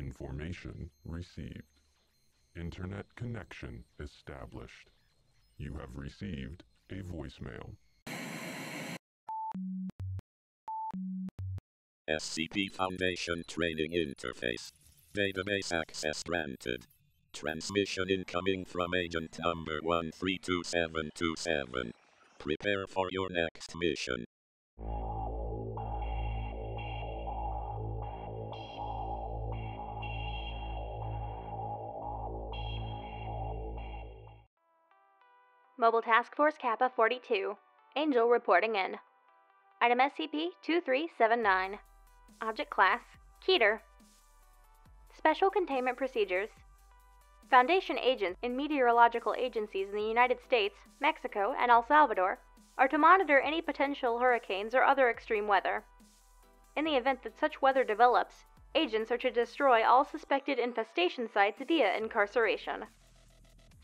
Information received. Internet connection established. You have received a voicemail. SCP Foundation Training Interface. Database access granted. Transmission incoming from Agent number 132727. Prepare for your next mission. Mobile Task Force Kappa 42. Angel reporting in. Item SCP-2379. Object Class: Keter. Special Containment Procedures. Foundation agents in meteorological agencies in the United States, Mexico, and El Salvador are to monitor any potential hurricanes or other extreme weather. In the event that such weather develops, agents are to destroy all suspected infestation sites via incarceration.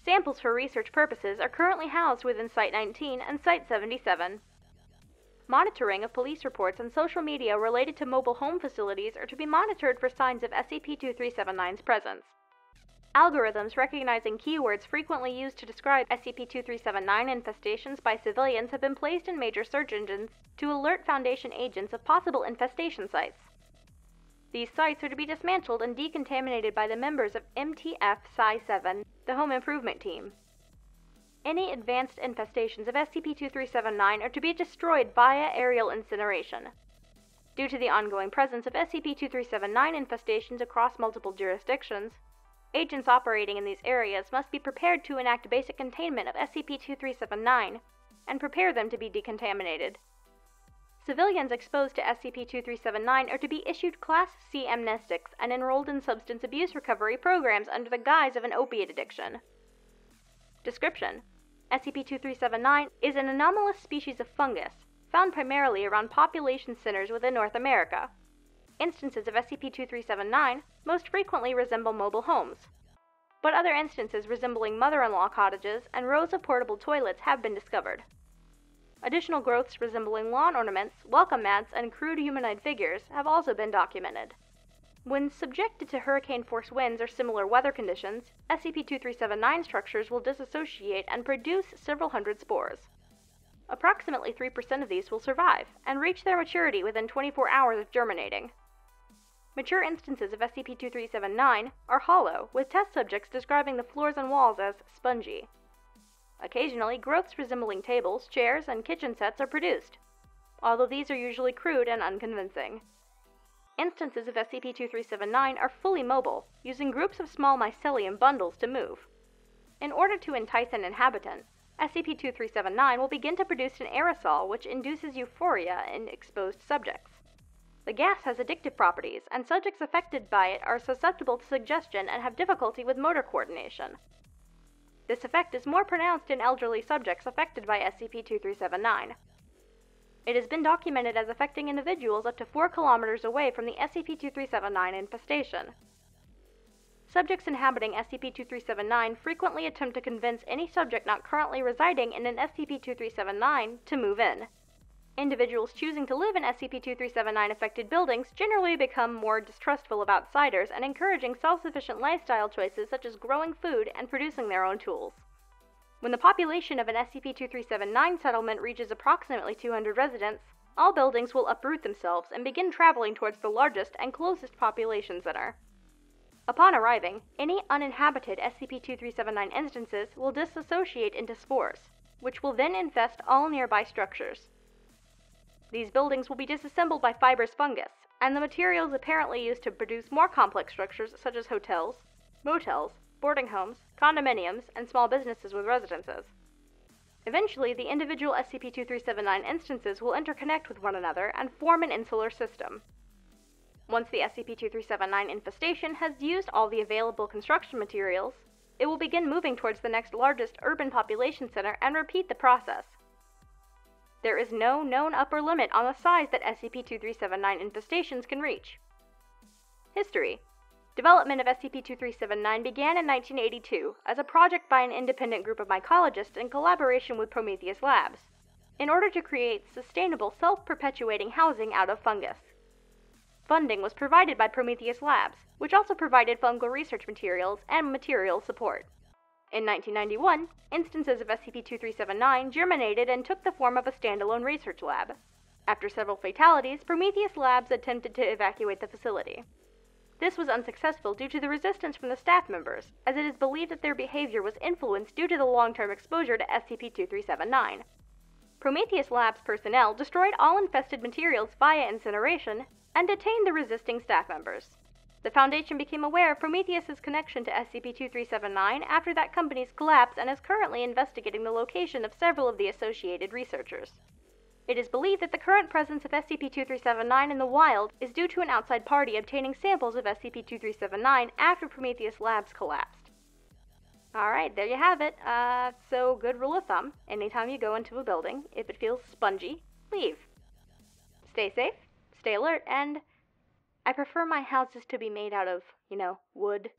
Samples for research purposes are currently housed within Site-19 and Site-77. Monitoring of police reports and social media related to mobile home facilities are to be monitored for signs of SCP-2379's presence. Algorithms recognizing keywords frequently used to describe SCP-2379 infestations by civilians have been placed in major search engines to alert Foundation agents of possible infestation sites. These sites are to be dismantled and decontaminated by the members of MTF Psi-7, the Home Improvement Team. Any advanced infestations of SCP-2379 are to be destroyed via aerial incineration. Due to the ongoing presence of SCP-2379 infestations across multiple jurisdictions, agents operating in these areas must be prepared to enact basic containment of SCP-2379 and prepare them to be decontaminated. Civilians exposed to SCP-2379 are to be issued Class C amnestics and enrolled in substance abuse recovery programs under the guise of an opiate addiction. Description: SCP-2379 is an anomalous species of fungus, found primarily around population centers within North America. Instances of SCP-2379 most frequently resemble mobile homes, but other instances resembling mother-in-law cottages and rows of portable toilets have been discovered. Additional growths resembling lawn ornaments, welcome mats, and crude humanoid figures have also been documented. When subjected to hurricane-force winds or similar weather conditions, SCP-2379 structures will dissociate and produce several hundred spores. Approximately 3% of these will survive and reach their maturity within 24 hours of germinating. Mature instances of SCP-2379 are hollow, with test subjects describing the floors and walls as spongy. Occasionally, growths resembling tables, chairs, and kitchen sets are produced, although these are usually crude and unconvincing. Instances of SCP-2379 are fully mobile, using groups of small mycelium bundles to move. In order to entice an inhabitant, SCP-2379 will begin to produce an aerosol which induces euphoria in exposed subjects. The gas has addictive properties, and subjects affected by it are susceptible to suggestion and have difficulty with motor coordination. This effect is more pronounced in elderly subjects affected by SCP-2379. It has been documented as affecting individuals up to 4 kilometers away from the SCP-2379 infestation. Subjects inhabiting SCP-2379 frequently attempt to convince any subject not currently residing in an SCP-2379 to move in. Individuals choosing to live in SCP-2379 affected buildings generally become more distrustful of outsiders and encouraging self-sufficient lifestyle choices such as growing food and producing their own tools. When the population of an SCP-2379 settlement reaches approximately 200 residents, all buildings will uproot themselves and begin traveling towards the largest and closest population center. Upon arriving, any uninhabited SCP-2379 instances will dissociate into spores, which will then infest all nearby structures. These buildings will be disassembled by fibrous fungus, and the materials apparently used to produce more complex structures such as hotels, motels, boarding homes, condominiums, and small businesses with residences. Eventually, the individual SCP-2379 instances will interconnect with one another and form an insular system. Once the SCP-2379 infestation has used all the available construction materials, it will begin moving towards the next largest urban population center and repeat the process. There is no known upper limit on the size that SCP-2379 infestations can reach. History. Development of SCP-2379 began in 1982 as a project by an independent group of mycologists in collaboration with Prometheus Labs, in order to create sustainable self-perpetuating housing out of fungus. Funding was provided by Prometheus Labs, which also provided fungal research materials and material support. In 1991, instances of SCP-2379 germinated and took the form of a standalone research lab. After several fatalities, Prometheus Labs attempted to evacuate the facility. This was unsuccessful due to the resistance from the staff members, as it is believed that their behavior was influenced due to the long-term exposure to SCP-2379. Prometheus Labs personnel destroyed all infested materials via incineration and detained the resisting staff members. The Foundation became aware of Prometheus's connection to SCP-2379 after that company's collapse and is currently investigating the location of several of the associated researchers. It is believed that the current presence of SCP-2379 in the wild is due to an outside party obtaining samples of SCP-2379 after Prometheus Labs collapsed. Alright, there you have it. So good rule of thumb, anytime you go into a building, if it feels spongy, leave. Stay safe, stay alert, and I prefer my houses to be made out of, wood.